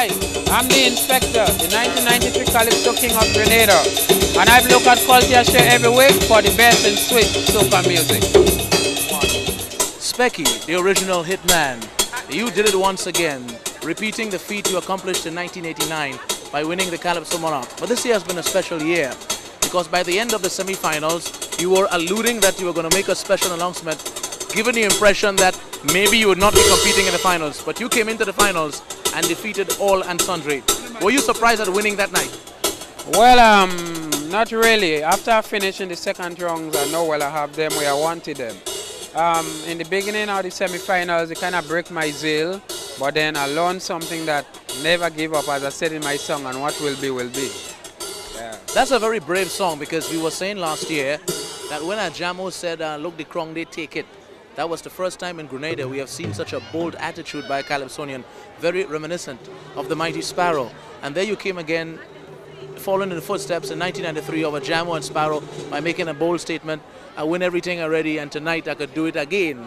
Hi, I'm the Inspector, the 1993 Calypso King of Grenada, and I've looked at CultureShare every week for the best in sweet soca music. Specky, the original hitman, you did it once again, repeating the feat you accomplished in 1989 by winning the Calypso Monarch. But this year has been a special year, because by the end of the semi-finals, you were alluding that you were going to make a special announcement, given the impression that maybe you would not be competing in the finals, but you came into the finals and defeated all and sundry. Were you surprised at winning that night? Well, not really. After finishing the second rounds, I know I have them where I wanted them. In the beginning of the semi-finals, it kind of broke my zeal, but then I learned something that never give up, as I said in my song, and what will be, will be. Yeah. That's a very brave song, because we were saying last year that when Ajamo said, look, the crown, they take it. That was the first time in Grenada we have seen such a bold attitude by a Calypsonian, very reminiscent of the mighty Sparrow. And there you came again, following in the footsteps in 1993 of Ajamo and Sparrow by making a bold statement, I win everything already and tonight I could do it again.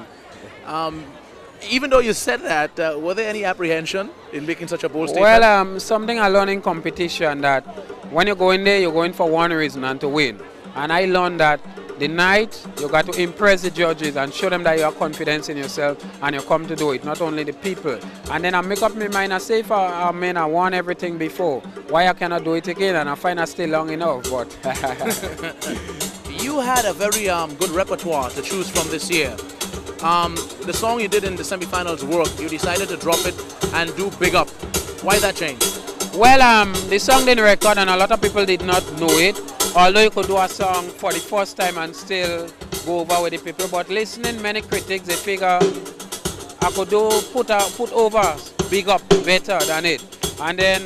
Even though you said that, were there any apprehension in making such a bold statement? Well, something I learned in competition, that when you go in there, you're going for one reason, and to win. And I learned that the night, you got to impress the judges and show them that you have confidence in yourself and you come to do it, not only the people. And then I make up my mind, I say, if I won everything before, why I cannot do it again? And I find I stay long enough, but... You had a very good repertoire to choose from this year. The song you did in the semi-finals worked. You decided to drop it and do Big Up. Why that change? Well, the song didn't record and a lot of people did not know it. Although you could do a song for the first time and still go over with the people, but listening many critics, they figure I could put over Big Up better than it. And then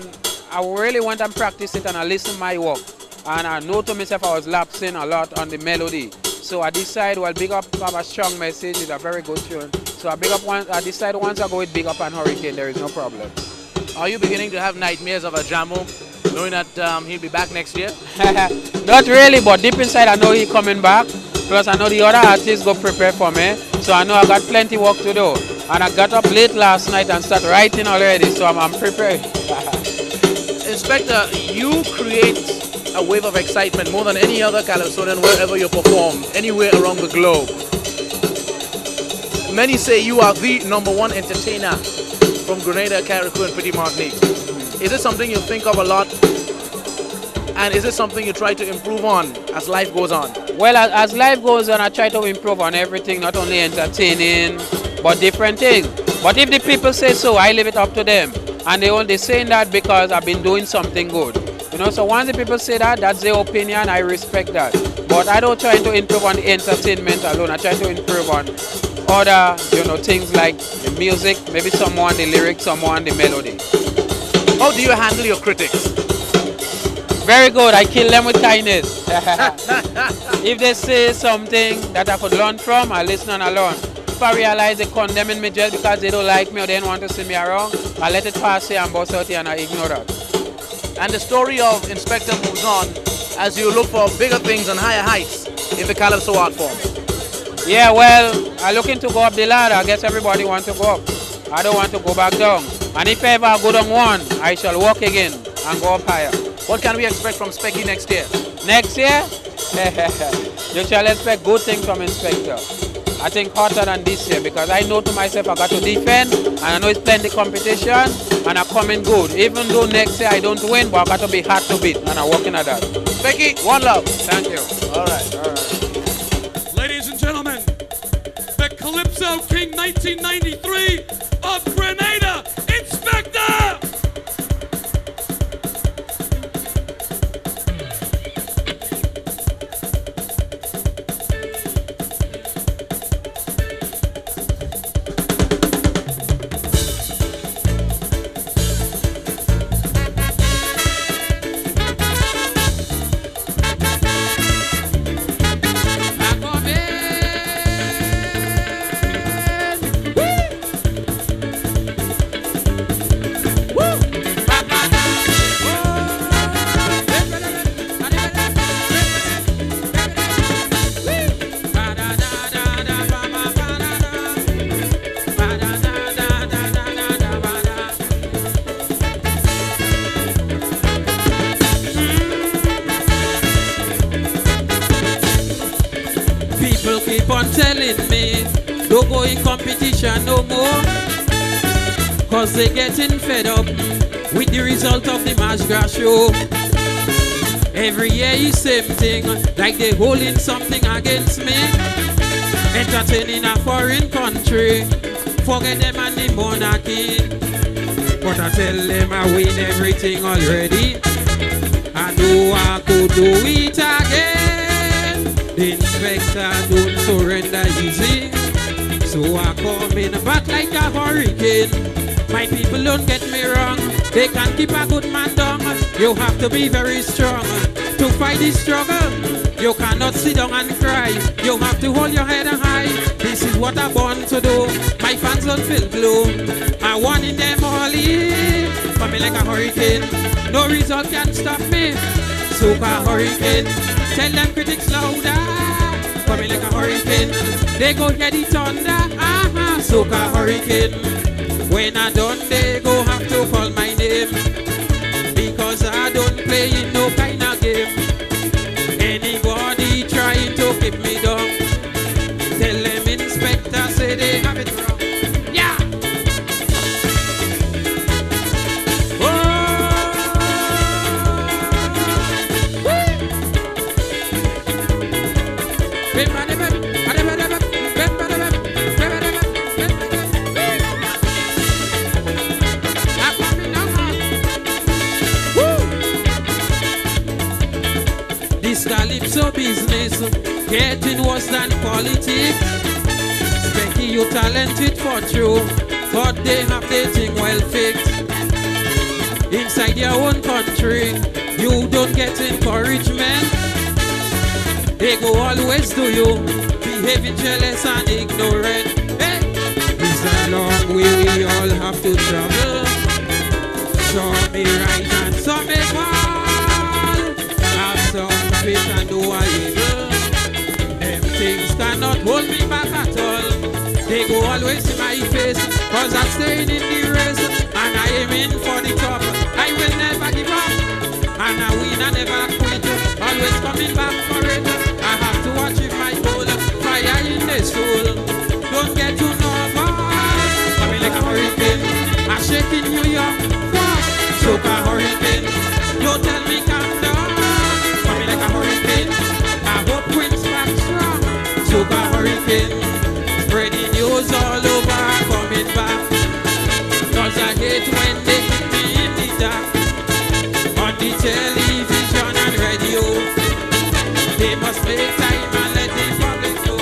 I really went and practiced it and I listened my work. And I know to myself I was lapsing a lot on the melody. So I decided, well, Big Up have a strong message, it's a very good tune. So I decided once I go with Big Up and Hurricane, there is no problem. Are you beginning to have nightmares of Ajamo, knowing that he'll be back next year? Not really, but deep inside I know he's coming back. Plus I know the other artists go prepare for me. So I know I got plenty work to do. And I got up late last night and started writing already, so I'm prepared. Inspector, you create a wave of excitement more than any other Calypsonian wherever you perform, anywhere around the globe. Many say you are the #1 entertainer from Grenada, Carriacou, and Petit Martinique. Is it something you think of a lot? And is it something you try to improve on as life goes on? Well, as life goes on, I try to improve on everything, not only entertaining, but different things. But if the people say so, I leave it up to them. And they're saying that because I've been doing something good. You know, so once the people say that, that's their opinion, I respect that. But I don't try to improve on the entertainment alone. I try to improve on other, things like the music, maybe someone the lyrics, someone the melody. How do you handle your critics? Very good. I kill them with kindness. If they say something that I could learn from, I listen and I learn. If I realize they're condemning me just because they don't like me or they don't want to see me around, I let it pass here and bust out here and I ignore that. And the story of Inspector moves on as you look for bigger things and higher heights in the Calypso art form. Yeah, well, I'm looking to go up the ladder. I guess everybody wants to go up. I don't want to go back down. And if ever I go down one, I shall walk again and go up higher. What can we expect from Specky next year? Next year? You shall expect good things from Inspector. I think hotter than this year, because I know to myself I got to defend, and I know it's plenty competition, and I'm coming good. Even though next year I don't win, but I got to be hard to beat, and I'm working at that. Specky, one love. Thank you. All right. Ladies and gentlemen, the Calypso King 1993 of Grenada, Inspector! keep on telling me, don't go in competition no more. Cause they getting fed up with the result of the March Gras show. Every year is same thing, like they holding something against me. Entertaining a foreign country, forget them and the monarchy. But I tell them I win everything already. I know I could do it again. The inspector don't surrender easy, so I come in back like a hurricane. My people don't get me wrong, they can keep a good man down. You have to be very strong to fight this struggle. You cannot sit down and cry, you have to hold your head high. This is what I'm born to do, my fans don't feel blue. I want in them all in, coming like a hurricane. No result can stop me, Soca hurricane. Tell them critics louder, coming like a hurricane. They go hear the thunder, Soca hurricane. When I done, they go have to call my name, because I don't play in no kind of game. Anybody trying to keep me down, tell them inspector say they have it wrong. Yeah. Calypso business getting worse than politics. Specky, you talented for true, but they have their thing well fixed. Inside your own country, you don't get encouragement. They go always do you, behaving jealous and ignorant. Hey, it's a long way we all have to travel. Some may right and some may fall. Some faith and do a evil. Them things cannot hold me back at all. They go always in my face, cause I'm staying in the race, and I am in for the top. I will never give up, and I win and never quit. Always coming back for it. I have to achieve my goal. Fire in the soul, don't get too nervous. Coming like a hurricane, I'm shaking New York. Soca hurricane, don't tell me calm down. Like a hurricane, I hope Queen's back strong. Soca hurricane, spreading news all over, coming back. Cause I hate when they keep me in the dark. On the television and radio, they must make time and let the public know.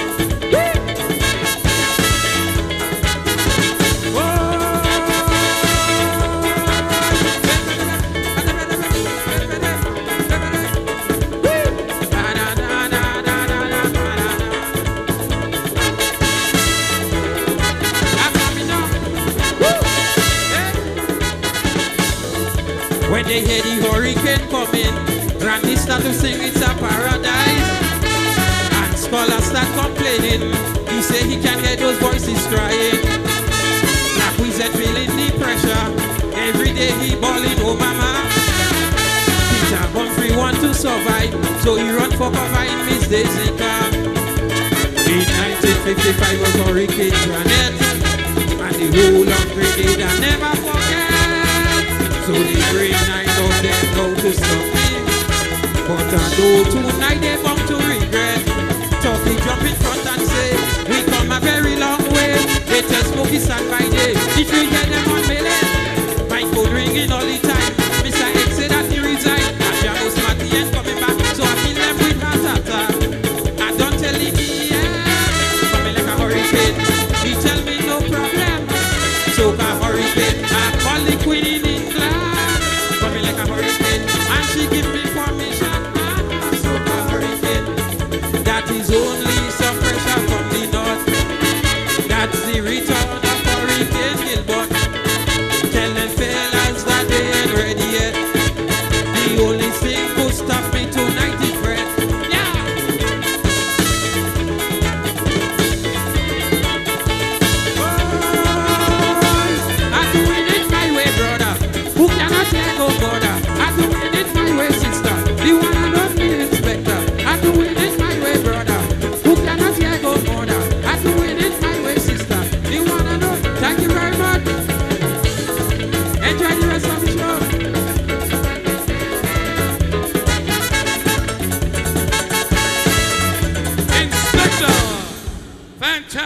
When they hear the hurricane coming, Randy start to sing it's a paradise. And scholars start complaining, he say he can hear those voices crying. Like we said, feeling the pressure, every day he balling, oh mama. Peter Humphrey want to survive, so he run for cover in Miss Daisy. In 1955 was Hurricane Janet, and the whole of Brigade I never forget. So the great night of them go to stop me, but I know tonight they come to regret. Talkie jump in front and say, we come a very long way. They tell Smokey stand by day, if you hear them on Melon. My phone ringing all the time, Mr. X said that he resigned. And Jamus Matty ain't coming back, so I kill them with heart attack. I don't tell him coming like a hurricane, he tell me no problem. Soca hurricane, I call the queen in England. Coming like a hurricane, and she give me permission. Soca hurricane, that is only some pressure from the north. That's the return of Hurricane Gilbert.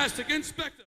Fantastic, Inspector.